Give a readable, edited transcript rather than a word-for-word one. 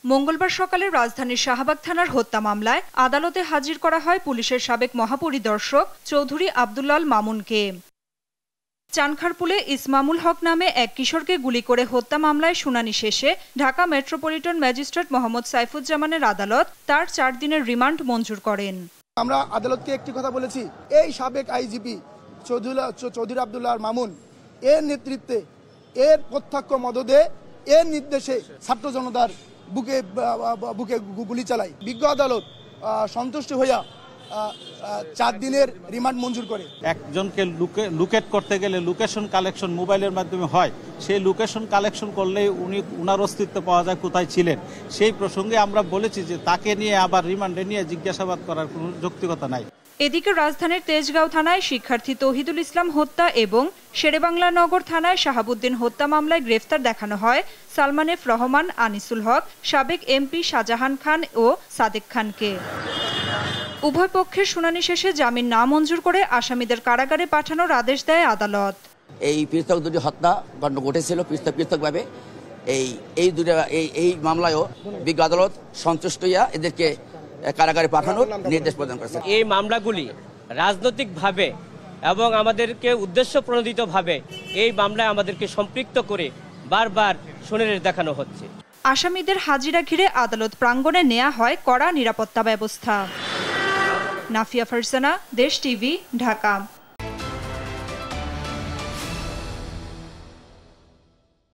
মঙ্গলবার সকালে রাজধানীর শাহবাগ থানার হত্যা মামলায় আদালতে হাজির করা হয় পুলিশের সাবেক মহাপরিদর্শক চৌধুরী আব্দুল্লাল মামুনকে। চানখারপুলে ইসমামুল হক নামে এক কিশোরকে গুলি করে হত্যা মামলায় শুনানি শেষে ঢাকা মেট্রোপলিটন ম্যাজিস্ট্রেট মোহাম্মদ সাইফুজ্জামানের আদালত তার 4 দিনের রিমান্ড মঞ্জুর করেন। আমরা আদালতকে একটি কথা বলেছি, এই সাবেক আইজিপি চৌধুরী আব্দুল্লাহ মামুন এর নেতৃত্বে, এর প্রত্যক্ষ মদদে, এর নির্দেশে ছাত্র জনতার বুকে গুলি চালায়। বিজ্ঞ আদালত সন্তুষ্ট হইয়া 4 দিনের রিমান্ড মঞ্জুর করে। একজনকে লুকেট করতে গেলে লোকেশন কালেকশন মোবাইলের মাধ্যমে হয়, সেই লোকেশন কালেকশন করলে উনার অস্তিত্ব পাওয়া যায় কোথায় ছিলেন। সেই প্রসঙ্গে আমরা বলেছি যে তাকে নিয়ে আবার রিমান্ডে নিয়ে জিজ্ঞাসাবাদ করার কোনো যৌক্তিকতা নাই। এদিকে রাজধানীর তেজগাঁও থানায় শিক্ষার্থী তৌহিদুল ইসলাম হত্যা এবং শেরেবাংলা নগর থানায় শাহাবুদ্দিন হত্যা মামলায় গ্রেফতার দেখানো হয় সালমান এফ রহমান, আনিসুল হক, সাবেক এমপি শাহজাহান খান ও সাদেক খানকে। উভয় পক্ষের শুনানি শেষে জামিন না মঞ্জুর করে আসামিদের কারাগারে পাঠানোর আদেশ দেয় আদালত। এই পৃথক দুটি হত্যাকাণ্ড ঘটেছিল পৃথকভাবে। এই মামলায়ও বিজ্ঞ আদালত সন্তুষ্ট হইয়া এদেরকে কারাগারে পাঠানোর নির্দেশ প্রদান করেছে। এই মামলাগুলি রাজনৈতিকভাবে এবং আমাদেরকে উদ্দেশ্য প্রণোদিতভাবে এই মামলায় আমাদেরকে সম্পৃক্ত করে বারবার শুনানি দেখানো হচ্ছে। আসামিদের হাজিরা ঘিরে আদালত প্রাঙ্গণে নেওয়া হয় কড়া নিরাপত্তা ব্যবস্থা। নাফিয়া ফারজানা, দেশ টিভি, ঢাকা।